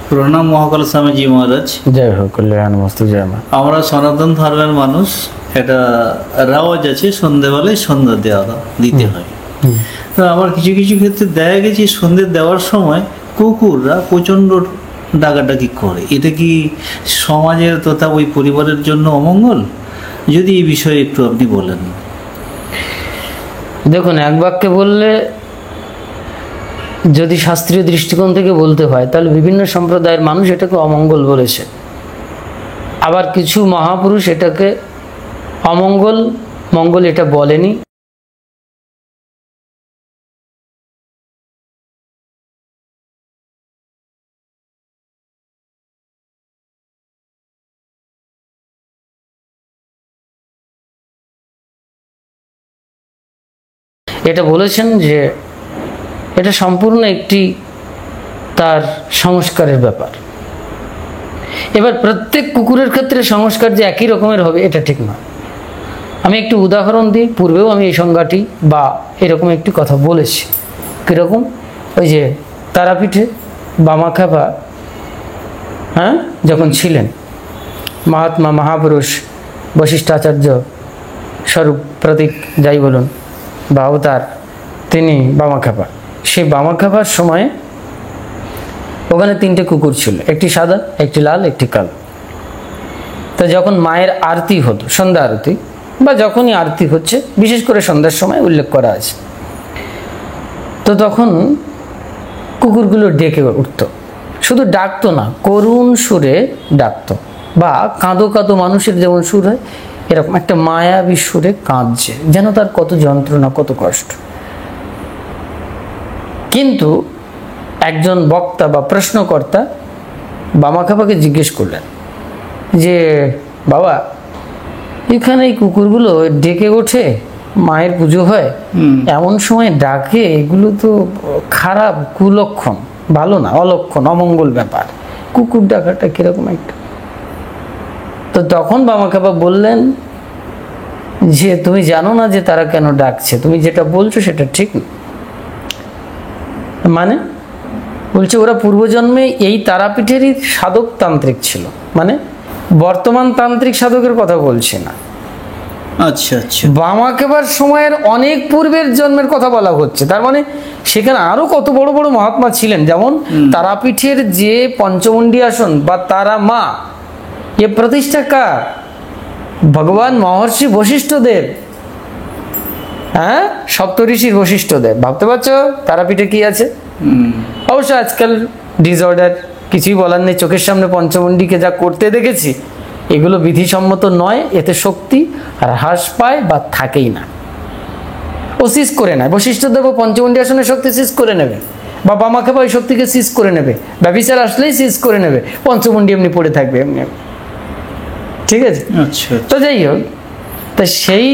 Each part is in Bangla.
প্রণাম মহাকাল স্বামীজি মহারাজ। জয় হোক, কল্যাণ মস্তু, জয় মা। আমরা সনাতন ধর্মের মানুষ, এটা রেওয়াজ আছে সন্ধ্যেবেলায় সন্ধ্যা দিতে হয়। তো আমার কিছু কিছু ক্ষেত্রে দেখা গেছে সন্ধ্যে দেওয়ার সময় কুকুররা প্রচণ্ড ডাকাডাকি করে। এটা কি সমাজের তথা ওই পরিবারের জন্য অমঙ্গল? যদি এই বিষয়ে একটু আপনি বলেন। দেখুন, এক বাক্যে বললে, যদি শাস্ত্রীয় দৃষ্টিকোণ থেকে বলতে হয়, তাহলে বিভিন্ন সম্প্রদায়ের মানুষ এটাকে অমঙ্গল বলেছে। আবার কিছু মহাপুরুষ এটাকে অমঙ্গল মঙ্গল এটা বলেনি। এটা বলেছেন যে এটা সম্পূর্ণ একটি তার সংস্কারের ব্যাপার। এবার প্রত্যেক কুকুরের ক্ষেত্রে সংস্কার যে একই রকমের হবে এটা ঠিক না। আমি একটু উদাহরণ দিই। পূর্বেও আমি এই সংজ্ঞাটি বা এরকম একটি কথা বলেছি। কীরকম? ওই যে তারাপীঠে বামাখ্যাপা যখন ছিলেন, মহাত্মা মহাপুরুষ বশিষ্ঠাচার্য স্বরূপ প্রতীক যাই বলুন বা অবতার, তিনি বামাখ্যাপা। সেই বামাখ্যাপার সময়ে ওখানে 3টে কুকুর ছিল, একটি সাদা, একটি লাল, একটি কালো। তো যখন মায়ের আরতি হতো, সন্ধ্যা আরতি বা যখনই আরতি হচ্ছে, বিশেষ করে সন্ধ্যার সময় উল্লেখ করা আছে, তো তখন কুকুরগুলো ডেকে উঠত। শুধু ডাকতো না, করুণ সুরে ডাকতো, বা কাঁদো কাঁদো মানুষের যেমন সুর হয়, এরকম একটা মায়াবী সুরে কাঁদছে, যেন তার কত যন্ত্রণা, কত কষ্ট। কিন্তু একজন বক্তা বা প্রশ্নকর্তা বামাখ্যাপাকে জিজ্ঞেস করলেন যে, বাবা, এখানে এই কুকুরগুলো ডেকে ওঠে, মায়ের পুজো হয়, এমন সময় ডাকে, এগুলো তো খারাপ, কুলক্ষণ, ভালো না, অলক্ষণ, অমঙ্গল ব্যাপার। কুকুর ডাকাটা কিরকম একটা। তো তখন বামাখ্যাপা বললেন যে, তুমি জানো না যে তারা কেন ডাকছে, তুমি যেটা বলছো সেটা ঠিক না। মানে বলছে, ওরা পূর্বজন্মে এই তারাপীঠেরই সাধক তান্ত্রিক ছিল। মানে বর্তমান তান্ত্রিক সাধকের কথা বলছে না। আচ্ছা আচ্ছা, বামাখ্যাপার সময়ের অনেক পূর্বের জন্মের কথা বলা হচ্ছে। তার মানে সেখানে আরো কত বড় বড় মহাত্মা ছিলেন। যেমন তারাপীঠের যে পঞ্চমুণ্ডী আসন বা তারা মা, এ প্রতিষ্ঠা কার? ভগবান মহর্ষি বশিষ্ঠদেব। সপ্তঋষির বশিষ্ঠদেব। ভাবতে পারছো তারাপীঠে কি আছে? অবশ্য আজকাল ডিসঅর্ডার, কিছুই বলার নেই। চোখের সামনে পঞ্চমুণ্ডীকে যা করতে দেখেছি, এগুলো বিধিসম্মত নয়। এতে শক্তি আর হ্রাস পায় বা থাকেই না, ও সিজ করে নেয়। বশিষ্ঠদেব পঞ্চমুণ্ডী আসনে শক্তি সিজ করে নেবে, বা বামাখ্যাপা ওই শক্তিকে সিজ করে নেবে। ব্যভিচার আসলেই সিজ করে নেবে, পঞ্চমুণ্ডী এমনি পড়ে থাকবে এমনি। ঠিক আছে? আচ্ছা। তো যাই হোক, তা সেই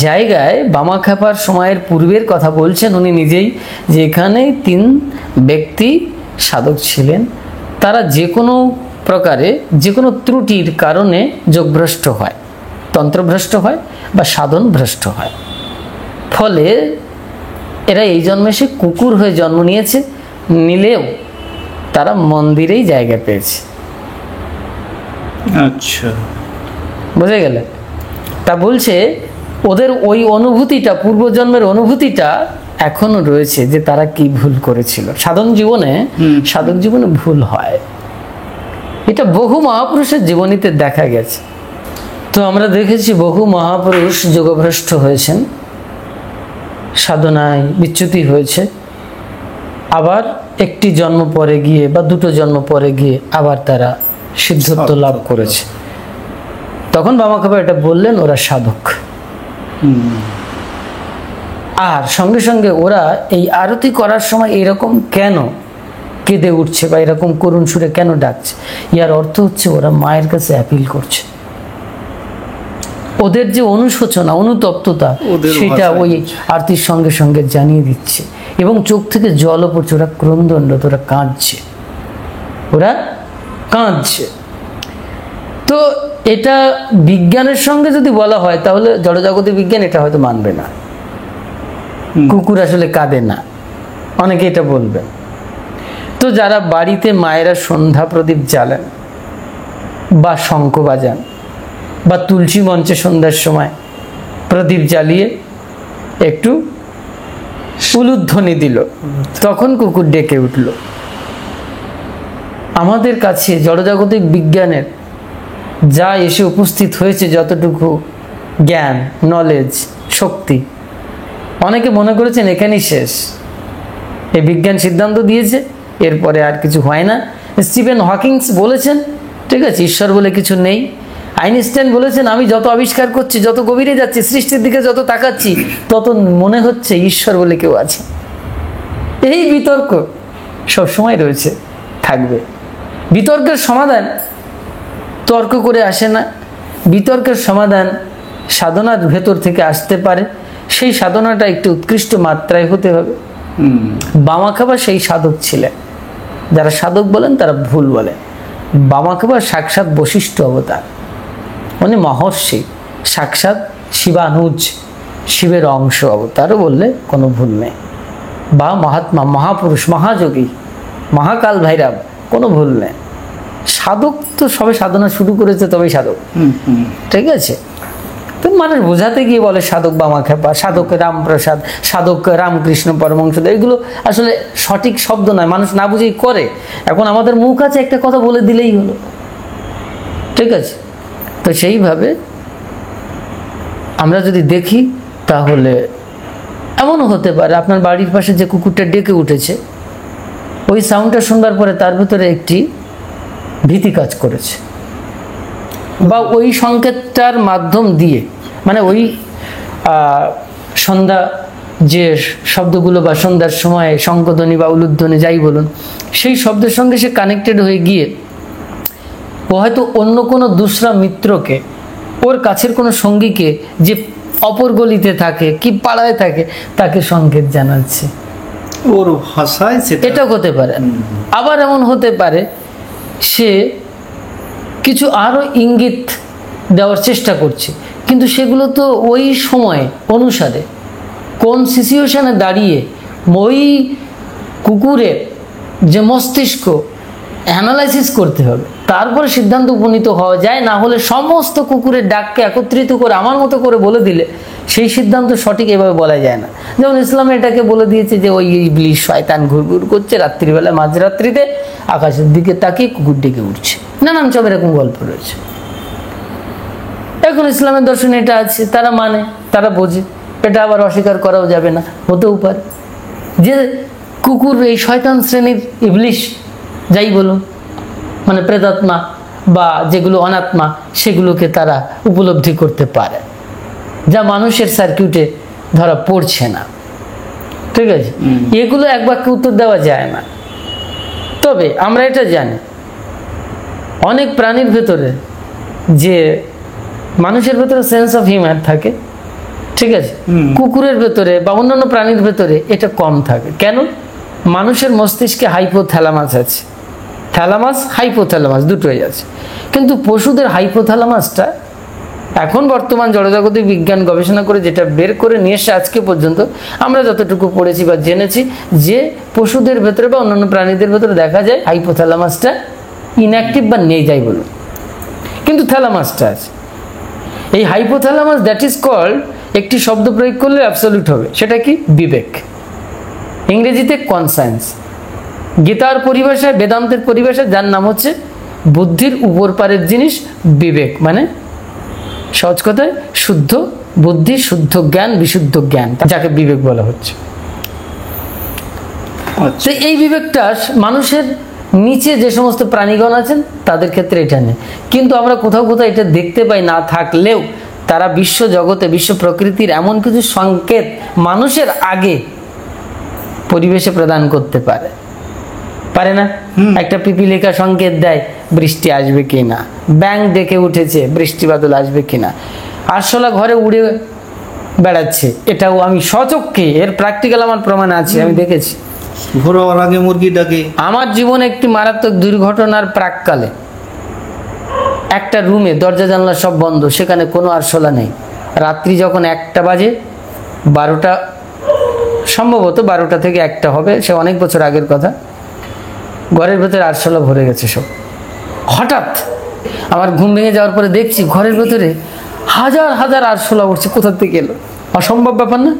জায়গায় বামাখ্যাপার সময়ের পূর্বের কথা বলছেন উনি নিজেই, যে এখানে 3 ব্যক্তি সাধক ছিলেন। তারা যে কোনো প্রকারে, যে কোনো ত্রুটির কারণে যোগভ্রষ্ট হয়, তন্ত্রভ্রষ্ট হয় বা সাধন ভ্রষ্ট হয়। ফলে এরা এই জন্মে সে কুকুর হয়ে জন্ম নিয়েছে, নিলেও তারা মন্দিরেই জায়গা পেয়েছে। আচ্ছা, বুঝে গেলে? তা বলছে ওদের ওই অনুভূতিটা, পূর্বজন্মের অনুভূতিটা এখনো রয়েছে, যে তারা কি ভুল করেছিল। সাধক জীবনে ভুল হয়, এটা বহু মহাপুরুষের জীবনীতে দেখা গেছে। তো আমরা দেখেছি বহু মহাপুরুষ যোগভ্রষ্ট হয়েছেন, সাধনায় বিচ্যুতি হয়েছে, আবার একটি জন্ম পরে গিয়ে বা 2টো জন্ম পরে গিয়ে আবার তারা সিদ্ধত্ব লাভ করেছে। তখন বামাখ্যাপা এটা বললেন, ওরা সাধক। আর সঙ্গে সঙ্গে ওরা এই আরতি করার সময় এরকম কেন কেঁদে উঠছে বা এরকম করুণ সুরে কেন ডাকছে, ইয়ার অর্থ হচ্ছে ওরা মায়ের কাছে অ্যাপিল করছে। ওদের যে অনুশোচনা, অনুতপ্ততা, সেটা ওই আরতির সঙ্গে সঙ্গে জানিয়ে দিচ্ছে। এবং চোখ থেকে জলও পড়ছে, ওরা ক্রন্দনরত, ওরা কাঁদছে। তো এটা বিজ্ঞানের সঙ্গে যদি বলা হয়, তাহলে জড়জগতের বিজ্ঞান এটা হয়তো মানবে না, কুকুর আসলে কাঁদে না, অনেকে এটা বলবে। তো যারা বাড়িতে মায়েরা সন্ধ্যা প্রদীপ জ্বালান বা শঙ্খ বাজান বা তুলসী মঞ্চে সন্ধ্যার সময় প্রদীপ জ্বালিয়ে একটু উলুধ্বনি দিল, তখন কুকুর ডেকে উঠল। আমাদের কাছে জড়জাগতিক বিজ্ঞানের যা এসে উপস্থিত হয়েছে, যতটুকু জ্ঞান, নলেজ, শক্তি, অনেকে মনে করেছেন এখানেই শেষ। এই বিজ্ঞান সিদ্ধান্ত দিয়েছে এরপরে আর কিছু হয় না। স্টিফেন হকিংস বলেছেন, ঠিক আছে, ঈশ্বর বলে কিছু নেই। আইনস্টাইন বলেছেন, আমি যত আবিষ্কার করছি, যত গভীরে যাচ্ছি, সৃষ্টির দিকে যত তাকাচ্ছি, তত মনে হচ্ছে ঈশ্বর বলে কেউ আছে। এই বিতর্ক সবসময় রয়েছে, থাকবে। বিতর্কের সমাধান তর্ক করে আসে না, বিতর্কের সমাধান সাধনার ভেতর থেকে আসতে পারে। সেই সাধনাটা একটু উৎকৃষ্ট মাত্রায় হতে হবে। বামাখ্যাপা সেই সাধক ছিলেন। যারা সাধক বলেন তারা ভুল বলেন। বামাখ্যাপা সাক্ষাৎ বশিষ্ঠ অবতার, উনি মহর্ষি, সাক্ষাৎ শিবানুজ, শিবের অংশ অবতারও বললে কোনো ভুল নেই। বা মহাত্মা, মহাপুরুষ, মহাযোগী, মহাকাল ভৈরব, কোনো ভুল নেই। সাধক তো সবে সাধনা শুরু করেছে তবেই সাধক, ঠিক আছে। তো মানুষ বোঝাতে গিয়ে বলে সাধক বামাখ্যাপা, সাধক রামপ্রসাদ, সাধক রামকৃষ্ণ পরমহংসদেব, এগুলো আসলে সঠিক শব্দ নয়, মানুষ না বুঝেই করে। এখন আমাদের মুখ আছে, একটা কথা বলে দিলেই হলো, ঠিক আছে। তো সেইভাবে আমরা যদি দেখি তাহলে এমনও হতে পারে আপনার বাড়ির পাশে যে কুকুরটা ডেকে উঠেছে, ওই সাউন্ডটা শুনবার পরে তার ভিতরে একটি ভীতি কাজ করেছে, বা ওই সংকেতটার মাধ্যম দিয়ে, মানে ওই সন্ধ্যা যে শব্দগুলো বা সন্ধ্যার সময় শঙ্খধ্বনি বা উলুধ্বনি যাই বলুন, সেই শব্দের সঙ্গে সে কানেক্টেড হয়ে গিয়ে ও হয়তো অন্য কোনো দুসরা মিত্রকে, ওর কাছের কোনো সঙ্গীকে যে অপর গলিতে থাকে কি পাড়ায় থাকে, তাকে সংকেত জানাচ্ছে ওর ভাষায়। এটাও হতে পারে। আবার এমন হতে পারে সে কিছু আরো ইঙ্গিত দেওয়ার চেষ্টা করছে, কিন্তু সেগুলো তো ওই সময় অনুসারে কোন সিচুয়েশনে দাঁড়িয়ে ওই কুকুরের যে মস্তিষ্ক অ্যানালাইসিস করতে হবে, তারপরে সিদ্ধান্ত উপনীত হওয়া যায়। না হলে সমস্ত কুকুরের ডাককে একত্রিত করে আমার মতো করে বলে দিলে সেই সিদ্ধান্ত সঠিক এভাবে বলা যায় না। যেমন ইসলামে এটাকে বলে দিয়েছে যে ওই ইবলিশ শয়তান ঘুরঘুর করছে রাত্রিবেলা, মাঝরাত্রিতে আকাশের দিকে তাকিয়ে কুকুর ডেকে উঠছে, নানান সব এরকম গল্প রয়েছে। এখন ইসলামের দর্শনে এটা আছে, তারা মানে, তারা বোঝে, এটা আবার অস্বীকার করাও যাবে না। হতেও পারে যে কুকুর এই শয়তান শ্রেণীর ইবলিশ যাই বলুন, মানে প্রেতাত্মা বা যেগুলো অনাত্মা, সেগুলোকে তারা উপলব্ধি করতে পারে, যা মানুষের সার্কিউটে ধরা পড়ছে না, ঠিক আছে। এগুলো এক বাক্যে উত্তর দেওয়া যায় না। তবে আমরা এটা জানি, অনেক প্রাণীর ভেতরে, যে মানুষের ভেতরে সেন্স অফ হিউমার থাকে, ঠিক আছে, কুকুরের ভেতরে বা অন্যান্য প্রাণীর ভেতরে এটা কম থাকে। কেন? মানুষের মস্তিষ্কে হাইপোথ্যালামাস আছে, থ্যালামাস হাইপোথ্যালামাস দুটোই আছে, কিন্তু পশুদের হাইপোথ্যালামাসটা এখন বর্তমান জড়জাগতিক বিজ্ঞান গবেষণা করে যেটা বের করে নিয়ে এসে আজকে পর্যন্ত আমরা যতটুকু পড়েছি বা জেনেছি, যে পশুদের ভেতরে বা অন্যান্য প্রাণীদের ভেতরে দেখা যায় হাইপোথ্যালামাসটা ইনঅ্যাক্টিভ বা নেই যাই বলুন, কিন্তু থ্যালামাসটা আছে। এই হাইপোথ্যালামাস, দ্যাট ইজ কল্ড, একটি শব্দ প্রয়োগ করলে অ্যাবসলিউট হবে, সেটা কি? বিবেক, ইংরেজিতে কনসায়েন্স। গীতার পরিভাষায়, বেদান্তের পরিভাষায় যার নাম হচ্ছে বুদ্ধির উপর পারের জিনিস বিবেক, মানে সহজ কথায় শুদ্ধ বুদ্ধি, শুদ্ধ জ্ঞান, বিশুদ্ধ জ্ঞান, যাকে বিবেক বলা হচ্ছে। তো এই বিবেকটা মানুষের নিচে যে সমস্ত প্রাণীগণ আছেন তাদের ক্ষেত্রে এটা নেই, কিন্তু আমরা কোথাও কোথাও এটা দেখতে পাই। না থাকলেও তারা বিশ্ব জগতে, বিশ্ব প্রকৃতির এমন কিছু সংকেত মানুষের আগে পরিবেশে প্রদান করতে পারে, পারে না? একটা পিপিলিকা সংকেত দেয় বৃষ্টি আসবে কিনা, ব্যাঙ ডেকে উঠেছে বৃষ্টি বাদল আসবে কিনা, আরশোলা ঘরে উড়ে বেড়াচ্ছে, এটাও আমি স্বচক্ষে, এর প্র্যাকটিক্যাল আমার প্রমাণ আছে, আমি দেখেছি। ভোর হওয়ার আগে মুরগি ডাকে। আমার জীবনে একটি মারাত্মক দুর্ঘটনার প্রাককালে একটা রুমে দরজা জানলা সব বন্ধ, সেখানে কোনো আরশোলা নেই। রাত্রি যখন 1টা বাজে, 12টা সম্ভবত 12টা থেকে 1টা হবে, সে অনেক বছর আগের কথা, ঘরের ভেতরে আরশোলা ভরে গেছে সব। হঠাৎ আমার ঘুম ভেঙে যাওয়ার পরে দেখছি ঘরের ভেতরে হাজার হাজার আরশোলা উঠছে, কোথা থেকে এলো? অসম্ভব ব্যাপার না?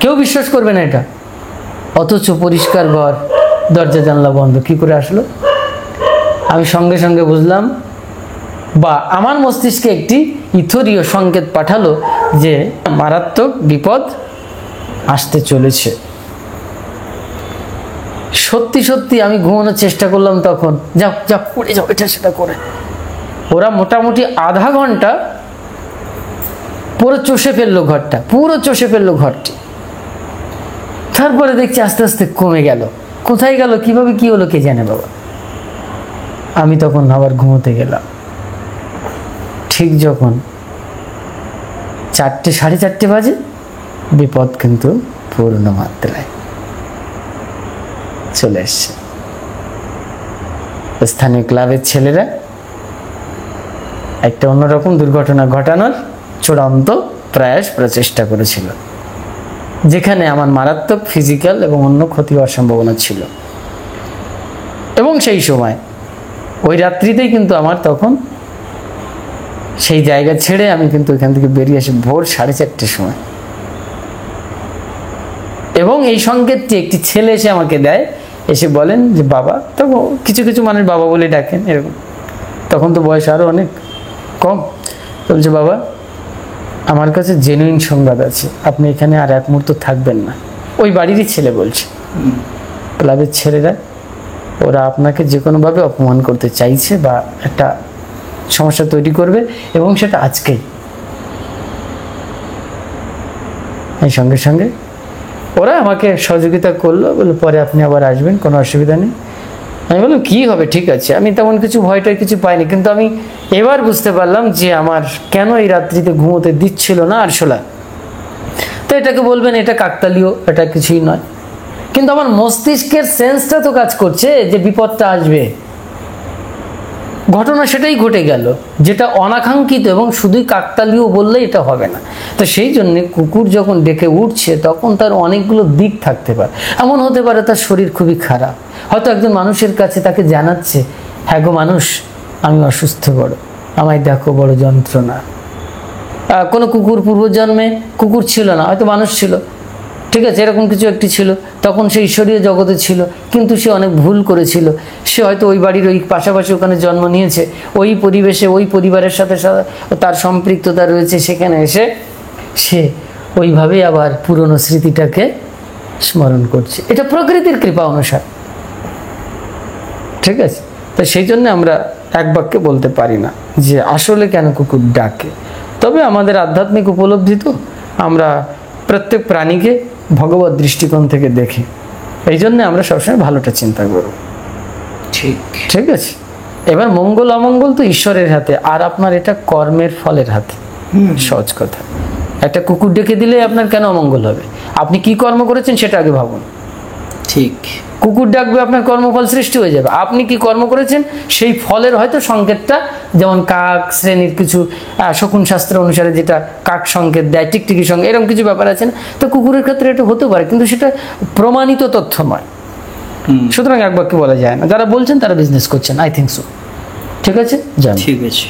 কেউ বিশ্বাস করবে না এটা। অথচ পরিষ্কার ঘর, দরজা জানলা বন্ধ, কি করে আসলো? আমি সঙ্গে সঙ্গে বুঝলাম, বা আমার মস্তিষ্কে একটি ইথরীয় সংকেত পাঠালো যে মারাত্মক বিপদ আসতে চলেছে। সত্যি সত্যি আমি ঘুমানোর চেষ্টা করলাম, তখন যাও যাও পড়ে যাও, এটা সেটা করে ওরা মোটামুটি আধা ঘন্টা পুরো চষে ফেললো ঘরটা, পুরো চষে ফেললো ঘরটি। তারপরে দেখছি আস্তে আস্তে কমে গেল। কোথায় গেল, কিভাবে কি হলো কে জানে বাবা। আমি তখন আবার ঘুমোতে গেলাম। ঠিক যখন 4টে 4:30 বাজে, বিপদ কিন্তু পূর্ণ মাত্রায় চলে এসছে। স্থানীয় ক্লাবের ছেলেরা একটা অন্যরকম দুর্ঘটনা ঘটানোর চূড়ান্ত প্রয়াস প্রচেষ্টা করেছিল, যেখানে আমার মারাত্মক ফিজিক্যাল এবং অন্য ক্ষতি হওয়ার সম্ভাবনা ছিল। এবং সেই সময় ওই রাত্রিতেই কিন্তু আমার তখন সেই জায়গা ছেড়ে আমি কিন্তু এখান থেকে বেরিয়ে আসি ভোর 4:30টার সময়। এবং এই সংকেতটি একটি ছেলে এসে আমাকে দেয়, এসে বলেন যে বাবা, তখন কিছু কিছু মানুষ বাবা বলে ডাকেন এরকম, তখন তো বয়স আরও অনেক কম। বলছে বাবা, আমার কাছে জেনুইন সংবাদ আছে, আপনি এখানে আর এক মুহূর্ত থাকবেন না। ওই বাড়িরই ছেলে বলছে, ক্লাবের ছেলেরা ওরা আপনাকে যে কোনোভাবে অপমান করতে চাইছে বা একটা সমস্যা তৈরি করবে, এবং সেটা আজকেই। এই সঙ্গে সঙ্গে ওরা আমাকে সহযোগিতা করলো, বললো পরে আপনি আবার আসবেন, কোনো অসুবিধা নেই। আমি বললাম কি হবে, ঠিক আছে। আমি তেমন কিছু ভয়টয় কিছু পাইনি, কিন্তু আমি এবার বুঝতে পারলাম যে আমার কেন এই রাত্রিতে ঘুমোতে দিচ্ছিল না আরশোলা। তো এটাকে বলবেন এটা কাকতালীয়, এটা কিছুই নয়, কিন্তু আমার মস্তিষ্কের সেন্সটা তো কাজ করছে যে বিপদটা আসবে। ঘটনা সেটাই ঘটে গেল, যেটা অনাকাঙ্ক্ষিত এবং শুধুই কাকতালীয় বললে এটা হবে না। তো সেই জন্যে কুকুর যখন ডেকে উঠছে, তখন তার অনেকগুলো দিক থাকতে পারে। এমন হতে পারে তার শরীর খুবই খারাপ, হয়তো একজন মানুষের কাছে তাকে জানাচ্ছে, হ্যাঁ গো মানুষ, আমি অসুস্থ, বড় আমায় দেখো, বড় যন্ত্রণা। কোনো কুকুর পূর্বজন্মে কুকুর ছিল না, হয়তো মানুষ ছিল, ঠিক আছে, এরকম কিছু একটি ছিল, তখন সে ঈশ্বরীয় জগতে ছিল, কিন্তু সে অনেক ভুল করেছিল। সে হয়তো ওই বাড়ির ওই পাশাপাশি ওখানে জন্ম নিয়েছে, ওই পরিবেশে ওই পরিবারের সাথে তার সম্পৃক্ততা রয়েছে, সেখানে এসে সে ওইভাবেই আবার পুরনো স্মৃতিটাকে স্মরণ করছে। এটা প্রকৃতির কৃপা অনুসার, ঠিক আছে। তো সেই জন্য আমরা এক বাক্যে বলতে পারি না যে আসলে কেন কুকুর ডাকে। তবে আমাদের আধ্যাত্মিক উপলব্ধি তো, আমরা প্রত্যেক প্রাণীকে ভগবত দৃষ্টিকোণ থেকে দেখি, এই জন্য আমরা সবসময় ভালোটা চিন্তা করব। ঠিক ঠিক আছে। এবার মঙ্গল অমঙ্গল তো ঈশ্বরের হাতে, আর আপনার এটা কর্মের ফলের হাতে। সহজ কথা, একটা কুকুর ডেকে দিলে আপনার কেন অমঙ্গল হবে? আপনি কি কর্ম করেছেন সেটা আগে ভাবুন। ঠিক, কুকুর ডাকবে, আপনার কর্মফল সৃষ্টি হয়ে যাবে। আপনি কি কর্ম করেছেন সেই ফলের হয়তো সংকেতটা, যেমন কাক শ্রেণীর কিছু শকুন শাস্ত্র অনুসারে যেটা কাক সংকেত দেয়, টিকটিকি সংকেত, এরকম কিছু ব্যাপার আছে না? তো কুকুরের ক্ষেত্রে এটা হতে পারে, কিন্তু সেটা প্রমাণিত তথ্য নয়। সুতরাং এক বাক্যে বলা যায় না। যারা বলছেন তারা বিজনেস করছেন, আই থিঙ্ক সো। ঠিক আছে, জান। ঠিক আছে।